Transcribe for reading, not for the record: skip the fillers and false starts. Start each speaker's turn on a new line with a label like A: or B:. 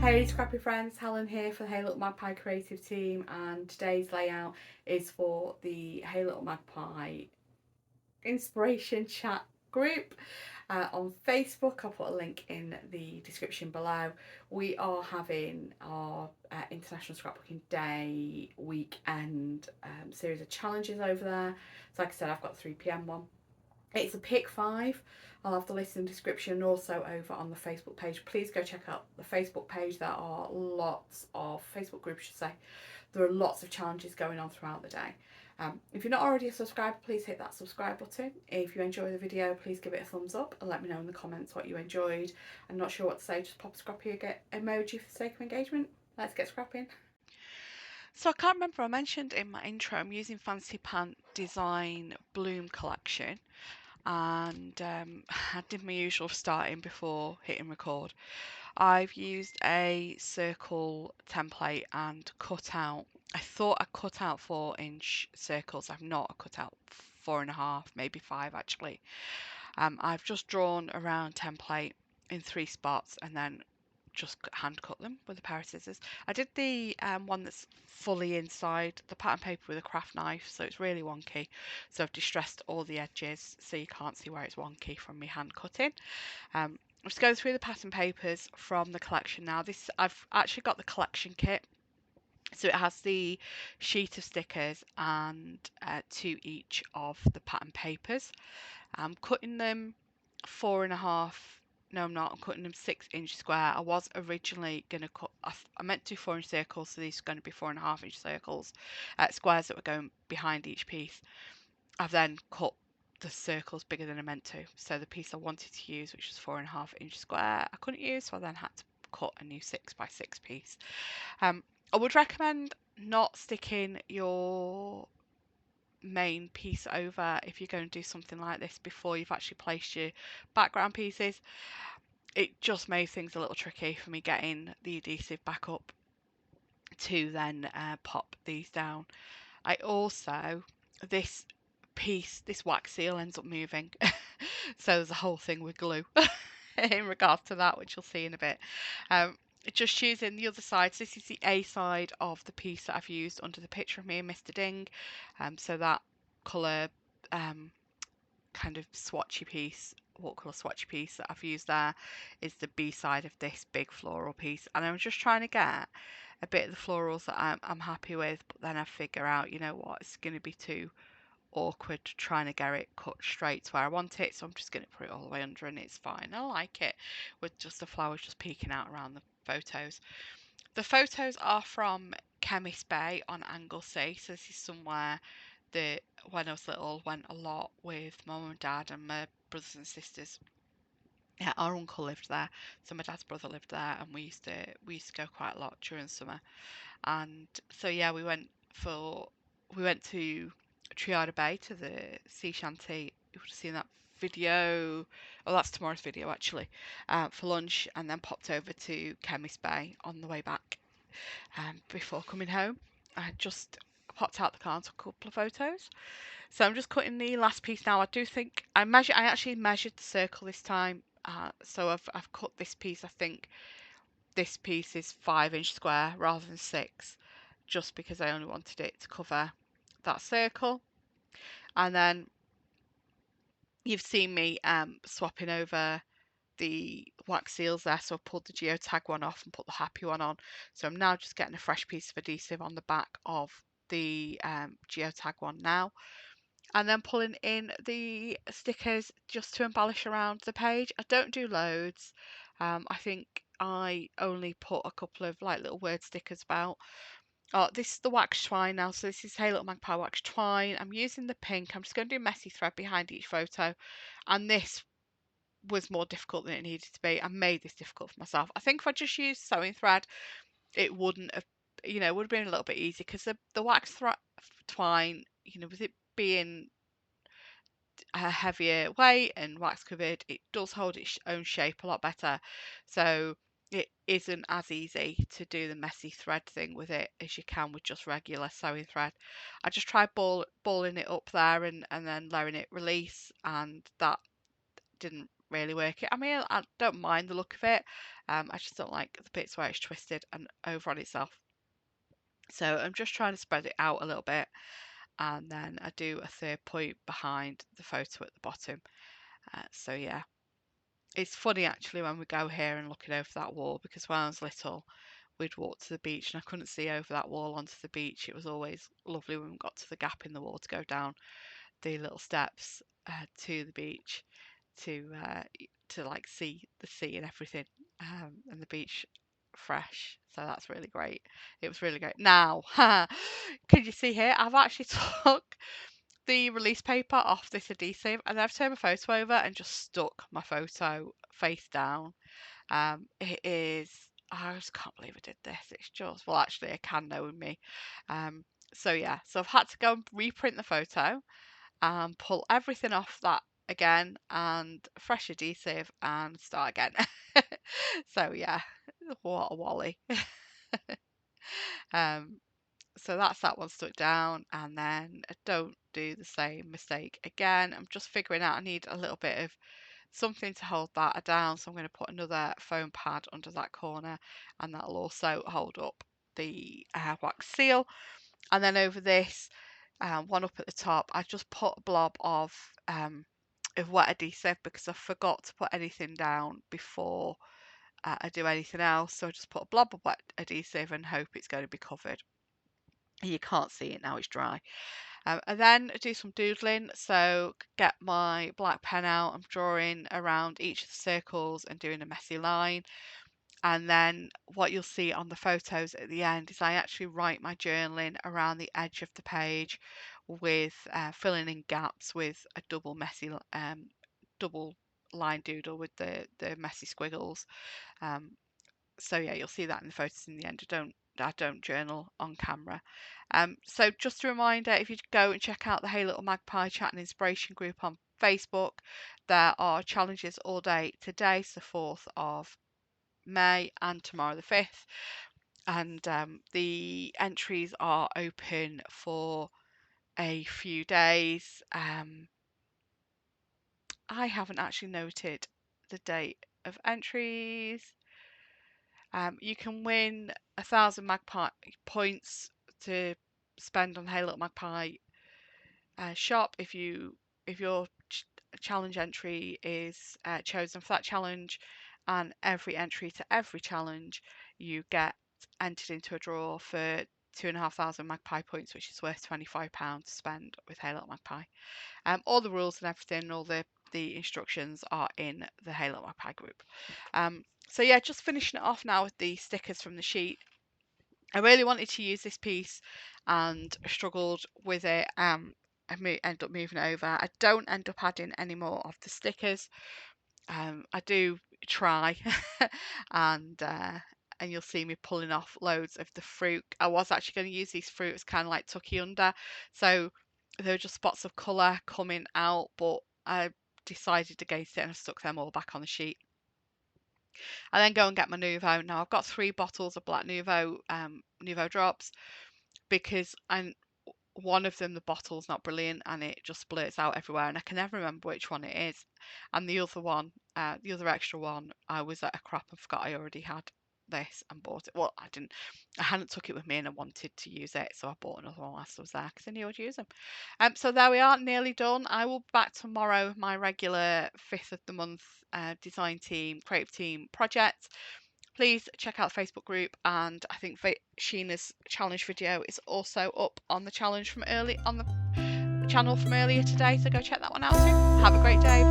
A: Hey Scrappy friends, Helen here for the Hey Little Magpie creative team, and today's layout is for the Hey Little Magpie inspiration chat group on Facebook. I'll put a link in the description below. We are having our International Scrapbooking Day weekend series of challenges over there. So like I said, I've got the 3 p.m. one. It's a pick 5. I'll have the list in the description and also over on the Facebook page. Please go check out the Facebook page. There are lots of Facebook groups, I should say. There are lots of challenges going on throughout the day. If you're not already a subscriber, please hit that subscribe button. If you enjoy the video, please give it a thumbs up and let me know in the comments what you enjoyed. I'm not sure what to say, just pop a scrappy emoji for the sake of engagement. Let's get scrapping.
B: So I can't remember, I mentioned in my intro I'm using Fancy Pant Design Bloom Collection, and I did my usual starting before hitting record. I've used a circle template and cut out, I thought I cut out 4-inch circles. I've not. I cut out 4.5, maybe 5 actually. I've just drawn a round template in 3 spots and then just hand cut them with a pair of scissors. I did the one that's fully inside the pattern paper with a craft knife, so it's really wonky. So I've distressed all the edges so you can't see where it's wonky from me hand cutting. I'm just going through the pattern papers from the collection now. This, I've actually got the collection kit. So it has the sheet of stickers and 2 each of the pattern papers. I'm cutting them 4.5. No, I'm not. I'm cutting them 6-inch square. I was originally going to cut, I meant to do 4-inch circles, so these are going to be 4.5-inch circles, squares that were going behind each piece. I've then cut the circles bigger than I meant to. So the piece I wanted to use, which was 4.5-inch square, I couldn't use, so I then had to cut a new 6x6 piece. I would recommend not sticking your main piece over if you're going to do something like this before you've actually placed your background pieces. It just made things a little tricky for me getting the adhesive back up to then pop these down. I also, this piece, this wax seal ends up moving. So there's a whole thing with glue in regards to that, which you'll see in a bit. Just choosing the other side. So this is the A side of the piece that I've used under the picture of me and Mr. Ding. So that colour kind of swatchy piece, watercolour swatchy piece that I've used there is the B side of this big floral piece. And I'm just trying to get a bit of the florals that I'm happy with, but then I figure out, you know what, it's going to be too awkward trying to get it cut straight to where I want it, so I'm just going to put it all the way under and it's fine. I like it with just the flowers just peeking out around the photos. The photos are from Chemist Bay on Anglesey, so this is somewhere that when I was little went a lot with my mum and dad and my brothers and sisters. Yeah, our uncle lived there, so my dad's brother lived there, and we used to go quite a lot during summer. And so yeah, we went to Triada Bay to the sea shanty. You would have seen that video. Oh, that's tomorrow's video actually. For lunch, and then popped over to Chemist Bay on the way back. Before coming home, I just popped out the car and took a couple of photos. So I'm just cutting the last piece now. I do think I actually measured the circle this time. So I've cut this piece. I think this piece is 5-inch square rather than 6, just because I only wanted it to cover that circle. And then you've seen me swapping over the wax seals there, so I pulled the geotag one off and put the happy one on. So I'm now just getting a fresh piece of adhesive on the back of the geotag one now, and then pulling in the stickers just to embellish around the page. I don't do loads. I think I only put a couple of like little word stickers about. Oh, this is the wax twine now. So this is Hey Little Magpie wax twine. I'm using the pink. I'm just going to do messy thread behind each photo. And this was more difficult than it needed to be. I made this difficult for myself. I think if I just used sewing thread, it wouldn't have, it would have been a little bit easier, because the wax twine, with it being a heavier weight and wax covered, it does hold its own shape a lot better. So it isn't as easy to do the messy thread thing with it as you can with just regular sewing thread. I just tried balling it up there and then letting it release, and that didn't really working. I mean, I don't mind the look of it. I just don't like the bits where it's twisted and over on itself. So I'm just trying to spread it out a little bit, and then I do a third point behind the photo at the bottom. So yeah, it's funny actually when we go here and looking over that wall, because when I was little, we'd walk to the beach and I couldn't see over that wall onto the beach. It was always lovely when we got to the gap in the wall to go down the little steps to the beach to like see the sea and everything, and the beach fresh. So that's really great. It was really great. Now, can you see here? I've actually took the release paper off this adhesive, and I've turned my photo over and just stuck my photo face down. It is. I just can't believe I did this. It's just, well, actually, I can knowing me. So yeah, so I've had to go and reprint the photo and pull everything off that again and fresh adhesive and start again. So yeah, what a wally. um, so that's that one stuck down, and then I don't do the same mistake again. I'm just figuring out I need a little bit of something to hold that down, so I'm going to put another foam pad under that corner, and that'll also hold up the wax seal. And then over this one up at the top, I just put a blob of wet adhesive because I forgot to put anything down before I do anything else. So I just put a blob of wet adhesive and hope it's going to be covered. You can't see it now, it's dry. And then I do some doodling. So get my black pen out, I'm drawing around each of the circles and doing a messy line. And then what you'll see on the photos at the end is I actually write my journaling around the edge of the page with filling in gaps with a double line doodle with the messy squiggles. So yeah, you'll see that in the photos in the end. I don't journal on camera. So just a reminder, if you go and check out the Hey Little Magpie Chat and Inspiration group on Facebook, there are challenges all day today, so 4th of May and tomorrow the 5th, and the entries are open for a few days. I haven't actually noted the date of entries. You can win 1,000 Magpie points to spend on Hey Little Magpie shop if your challenge entry is chosen for that challenge, and every entry to every challenge you get entered into a draw for 2,500 Magpie points, which is worth £25 to spend with Hey Little Magpie. All the rules and everything, all the instructions are in the Hey Little Magpie group. So yeah, just finishing it off now with the stickers from the sheet. I really wanted to use this piece and struggled with it. I end up moving it over. I don't end up adding any more of the stickers. I do try, and you'll see me pulling off loads of the fruit. I was actually going to use these fruit as kind of like tucky under, so there were just spots of colour coming out, but I decided against it and I stuck them all back on the sheet. I then go and get my Nouveau. Now I've got 3 bottles of black Nouveau drops, because one of them, the bottle's not brilliant and it just splurts out everywhere, and I can never remember which one it is. And the other one, the other extra one, I was at a crop and forgot I already had this and bought it. Well, I hadn't took it with me and I wanted to use it, so I bought another one whilst I was there because I knew I'd use them. So there we are, nearly done. I will be back tomorrow with my regular 5th of the month design team, creative team project. Please check out the Facebook group, and I think Sheena's challenge video is also up on the channel from earlier today, so go check that one out too. Have a great day.